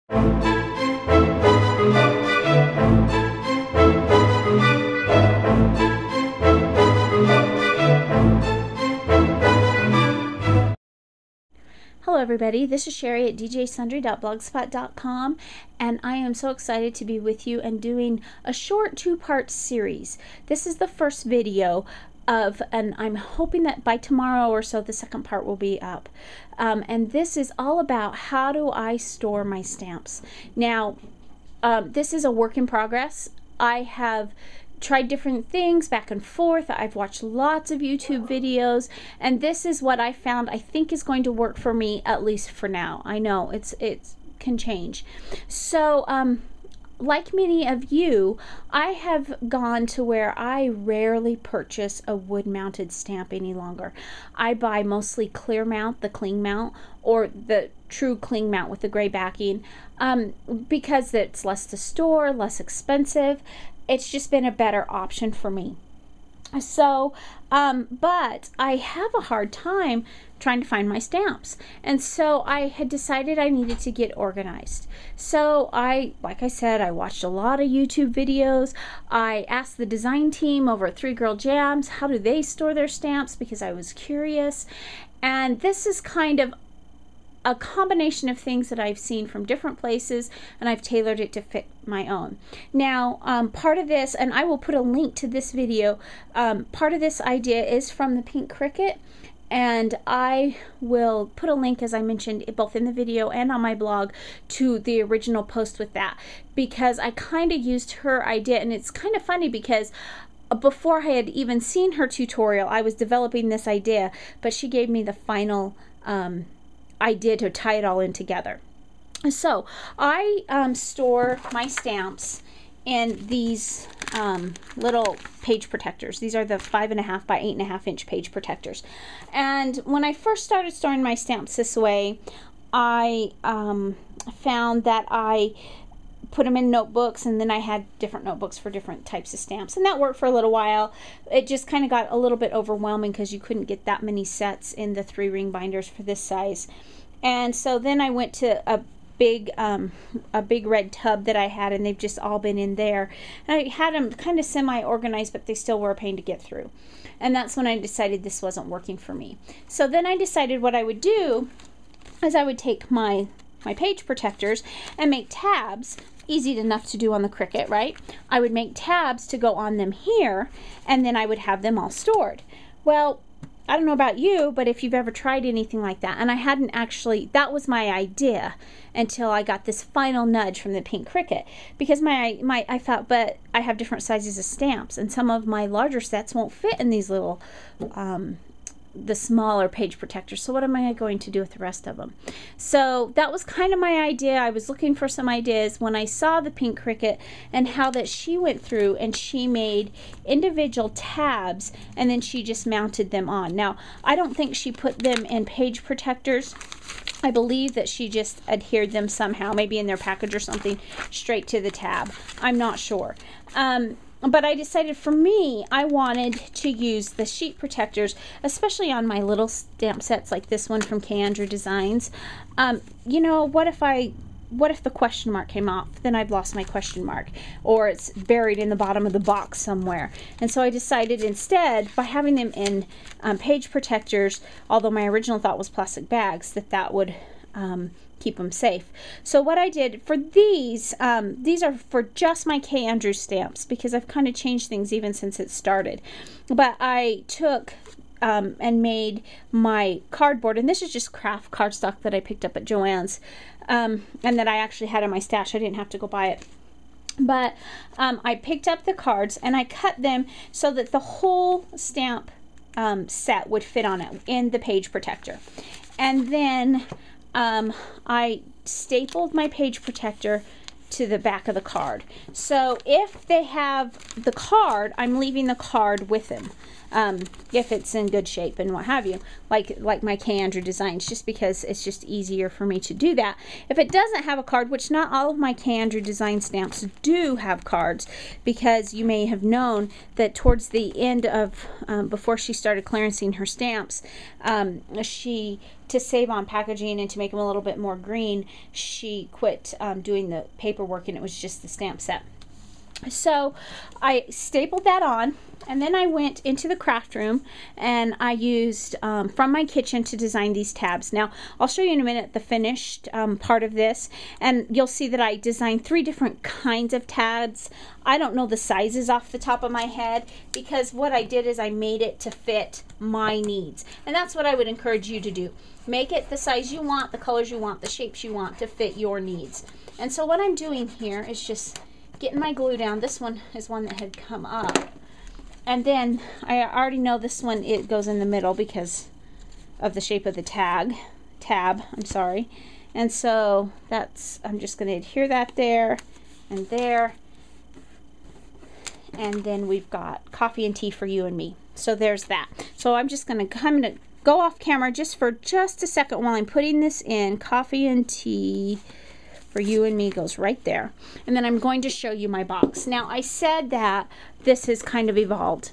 Hello everybody, this is Sherry at djsundry.blogspot.com, and I am so excited to be with you and doing a short two-part series. This is the first video of, and I'm hoping that by tomorrow or so the second part will be up. And this is all about how do I store my stamps. Now, this is a work in progress. I have tried different things back and forth. I've watched lots of YouTube videos, and this is what I found I think is going to work for me, at least for now. I know it can change. So like many of you, I have gone to where I rarely purchase a wood mounted stamp any longer. I buy mostly clear mount, the cling mount, or the true cling mount with the gray backing, because it's less to store, less expensive. It's just been a better option for me. So, but I have a hard time trying to find my stamps. And so I had decided I needed to get organized. So like I said, I watched a lot of YouTube videos. I asked the design team over at 3 Girl Jams, how do they store their stamps? Because I was curious. And this is kind of a combination of things that I've seen from different places, and I've tailored it to fit my own. Now, part of this, and I will put a link to this video, part of this idea is from the Pink Cricket, and I will put a link, as I mentioned, both in the video and on my blog, to the original post with that, because I kind of used her idea. And it's kind of funny because before I had even seen her tutorial, I was developing this idea, but she gave me the final idea to tie it all in together. So I store my stamps in these little page protectors. These are the 5.5 by 8.5 inch page protectors. And when I first started storing my stamps this way, I found that I put them in notebooks, and then I had different notebooks for different types of stamps, and that worked for a little while. It just kind of got a little bit overwhelming because you couldn't get that many sets in the 3-ring binders for this size. And so then I went to a big red tub that I had, and they've just all been in there. And I had them kind of semi-organized, but they still were a pain to get through. And that's when I decided this wasn't working for me. So then I decided what I would do is I would take my page protectors and make tabs. Easy enough to do on the Cricut, right? I would make tabs to go on them here, and then I would have them all stored. Well, I don't know about you, but if you've ever tried anything like that, and I hadn't actually, that was my idea until I got this final nudge from the Pink Cricut, because I thought, but I have different sizes of stamps, and some of my larger sets won't fit in these little the smaller page protectors. So what am I going to do with the rest of them? So that was kind of my idea. I was looking for some ideas when I saw the Pink Cricut and how that she went through and she made individual tabs, and then she just mounted them on. Now, I don't think she put them in page protectors. I believe that she just adhered them somehow, maybe in their package or something, straight to the tab. I'm not sure. But I decided for me, I wanted to use the sheet protectors, especially on my little stamp sets like this one from K. Andrew Designs. You know, what if the question mark came off? Then I've lost my question mark, or it's buried in the bottom of the box somewhere. And so I decided instead, by having them in page protectors, although my original thought was plastic bags, that would keep them safe. So what I did for these are for just my K. Andrew stamps, because I've kind of changed things even since it started. But I took and made my cardboard, and this is just craft cardstock that I picked up at Joann's, and that I actually had in my stash. I didn't have to go buy it. But I picked up the cards and I cut them so that the whole stamp set would fit on it in the page protector. And then I stapled my page protector to the back of the card. So if they have the card, I'm leaving the card with them. If it's in good shape and what have you, like my K. Andrew Designs, just because it's just easier for me to do that. If it doesn't have a card, which not all of my K. Andrew Design stamps do have cards, because you may have known that towards the end of, before she started clearancing her stamps, she to save on packaging and to make them a little bit more green, she quit doing the paperwork, and it was just the stamp set. So I stapled that on, and then I went into the craft room and I used from my kitchen to design these tabs. Now I'll show you in a minute the finished part of this, and you'll see that I designed 3 different kinds of tabs. I don't know the sizes off the top of my head, because what I did is I made it to fit my needs, and that's what I would encourage you to do. Make it the size you want, the colors you want, the shapes you want to fit your needs. And so what I'm doing here is just getting my glue down. This one is one that had come up, and then I already know this one, it goes in the middle because of the shape of the tab, I'm sorry. And so that's, I'm just going to adhere that there and there, and then we've got coffee and tea for you and me. So there's that. So I'm just going to go off camera just for just a second while I'm putting this in. Coffee and tea for you and me goes right there. And then I'm going to show you my box. Now, I said that this has kind of evolved.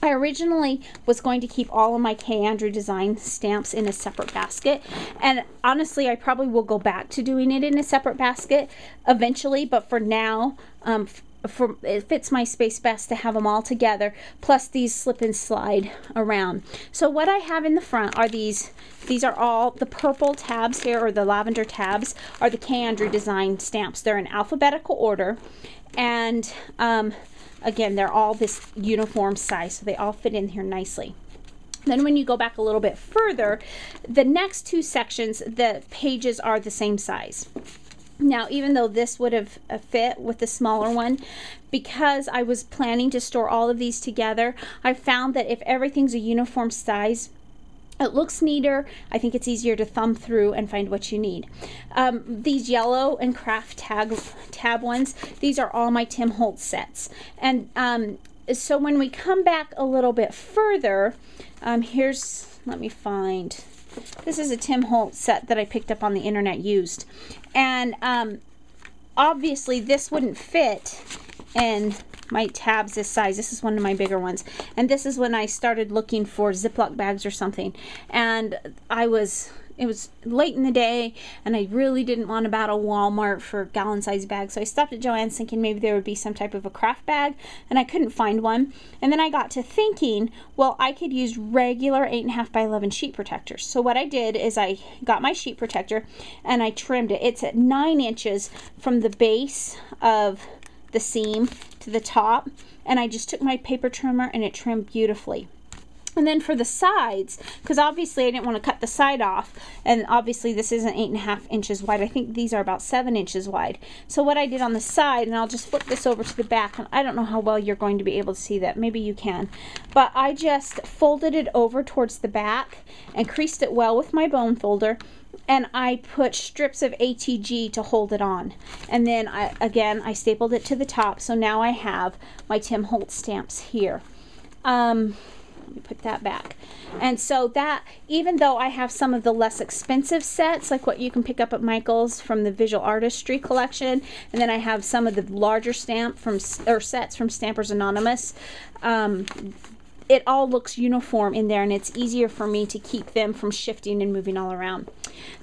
I originally was going to keep all of my K. Andrew design stamps in a separate basket, and honestly I probably will go back to doing it in a separate basket eventually, but for now it fits my space best to have them all together, plus these slip and slide around. So what I have in the front are these are all the purple tabs here, or the lavender tabs, are the K. Andrew design stamps. They're in alphabetical order, and again, they're all this uniform size, so they all fit in here nicely. Then when you go back a little bit further, the next 2 sections, the pages are the same size. Now, even though this would have fit with the smaller one, because I was planning to store all of these together, I found that if everything's a uniform size, it looks neater. I think it's easier to thumb through and find what you need. These yellow and craft tab ones, these are all my Tim Holtz sets. And so when we come back a little bit further, let me find, this is a Tim Holtz set that I picked up on the internet used. And obviously this wouldn't fit in my tabs this size. This is one of my bigger ones, and this is when I started looking for Ziploc bags or something, and it was late in the day and I really didn't want to battle Walmart for gallon size bags, so I stopped at Joann's thinking maybe there would be some type of a craft bag, and I couldn't find one. And then I got to thinking, well, I could use regular 8.5 by 11 sheet protectors. So what I did is I got my sheet protector and I trimmed it. It's at 9 inches from the base of the seam to the top, and I just took my paper trimmer and it trimmed beautifully. And then for the sides, because obviously I didn't want to cut the side off, and obviously this isn't 8.5 inches wide, I think these are about 7 inches wide. So what I did on the side, and I'll just flip this over to the back, and I don't know how well you're going to be able to see that, maybe you can, but I just folded it over towards the back and creased it well with my bone folder, and I put strips of ATG to hold it on. And then I stapled it to the top, so now I have my Tim Holtz stamps here. Let me put that back. And so that, even though I have some of the less expensive sets, like what you can pick up at Michael's from the Visual Artistry collection, and then I have some of the larger sets from Stampers Anonymous, it all looks uniform in there, and it's easier for me to keep them from shifting and moving all around.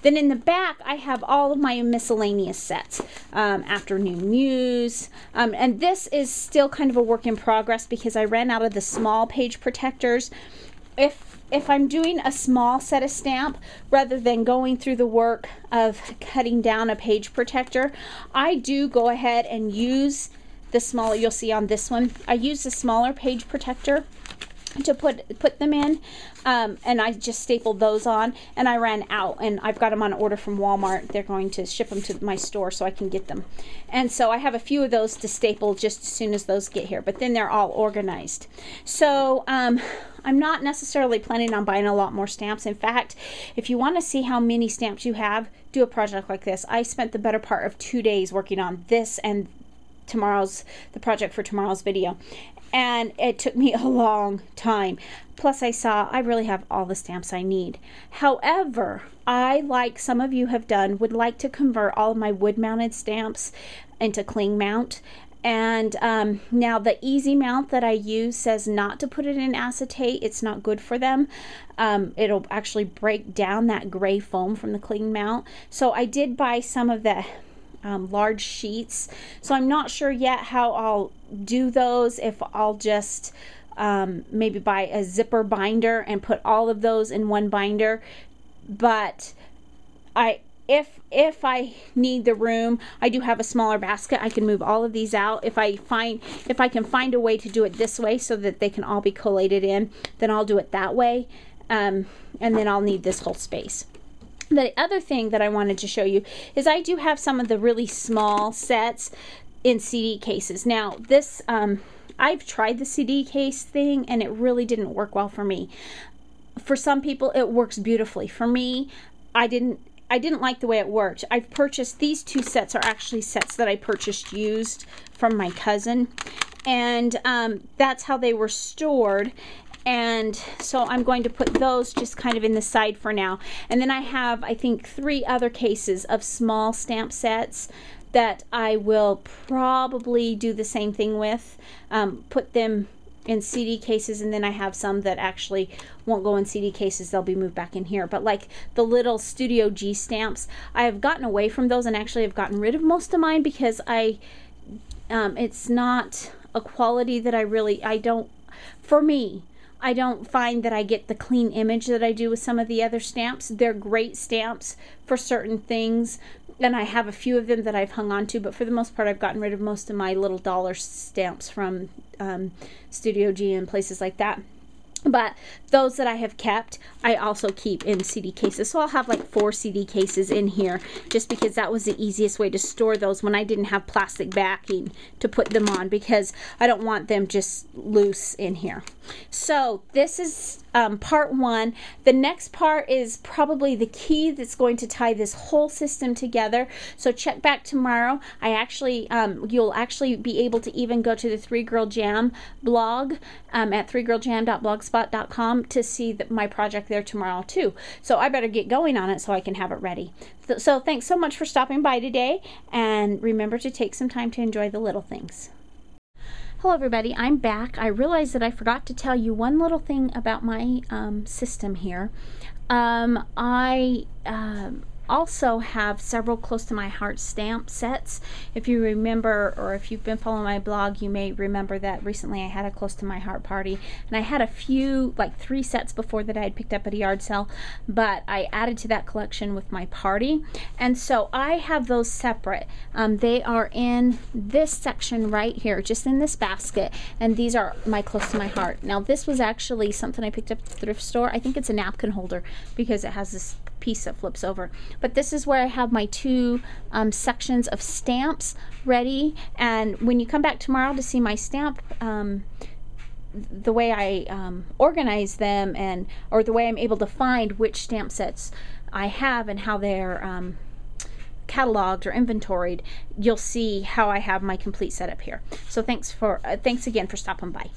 Then in the back, I have all of my miscellaneous sets, Afternoon Muse, and this is still kind of a work in progress because I ran out of the small page protectors. If I'm doing a small set of stamp, rather than going through the work of cutting down a page protector, I do go ahead and use the smaller, you'll see on this one, I use the smaller page protector to put them in, and I just stapled those on, and I ran out, and I've got them on order from Walmart. They're going to ship them to my store so I can get them, and so I have a few of those to staple just as soon as those get here, but then they're all organized. So I'm not necessarily planning on buying a lot more stamps. In fact, if you want to see how many stamps you have, do a project like this. I spent the better part of 2 days working on this and the project for tomorrow's video, and it took me a long time. Plus I really have all the stamps I need. However, like some of you have done, would like to convert all of my wood mounted stamps into cling mount. And now the Easy Mount that I use says not to put it in acetate. It's not good for them. It'll actually break down that gray foam from the clean mount. So I did buy some of the large sheets. So I'm not sure yet how I'll do those, if I'll just maybe buy a zipper binder and put all of those in one binder. But if I need the room, I do have a smaller basket. I can move all of these out. If I can find a way to do it this way so that they can all be collated in, then I'll do it that way. And then I'll need this whole space. The other thing that I wanted to show you is I do have some of the really small sets in CD cases. Now this, I've tried the CD case thing and it really didn't work well for me. For some people it works beautifully. For me, I didn't like the way it worked. I've purchased, these two sets are actually sets that I purchased used from my cousin, and that's how they were stored. And so I'm going to put those just kind of in the side for now. And then I have, I think, 3 other cases of small stamp sets that I will probably do the same thing with, put them in CD cases, and then I have some that actually won't go in CD cases. They'll be moved back in here. But like the little Studio G stamps, I have gotten away from those and actually have gotten rid of most of mine because it's not a quality that I don't find that I get the clean image that I do with some of the other stamps. They're great stamps for certain things, and I have a few of them that I've hung on to, but for the most part I've gotten rid of most of my little dollar stamps from Studio G and places like that. But those that I have kept, I also keep in CD cases. So I'll have like 4 CD cases in here, just because that was the easiest way to store those when I didn't have plastic backing to put them on, because I don't want them just loose in here. So this is part 1. The next part is probably the key that's going to tie this whole system together. So check back tomorrow. You'll actually be able to even go to the 3 Girl Jam blog at 3girljam.blogspot.com to see my project there tomorrow too. So I better get going on it so I can have it ready. So thanks so much for stopping by today, and remember to take some time to enjoy the little things. Hello everybody, I'm back. I realized that I forgot to tell you one little thing about my system here. I also have several close to my heart stamp sets. If you remember, or if you've been following my blog, you may remember that recently I had a close to my heart party, and I had a few, like 3 sets before that I had picked up at a yard sale, but I added to that collection with my party, and so I have those separate. They are in this section right here, just in this basket, and these are my close to my heart. Now this was actually something I picked up at the thrift store. I think it's a napkin holder because it has this piece that flips over. But this is where I have my 2 sections of stamps ready, and when you come back tomorrow to see my stamp, the way I organize them, or the way I'm able to find which stamp sets I have and how they're cataloged or inventoried, you'll see how I have my complete setup here. So thanks again for stopping by.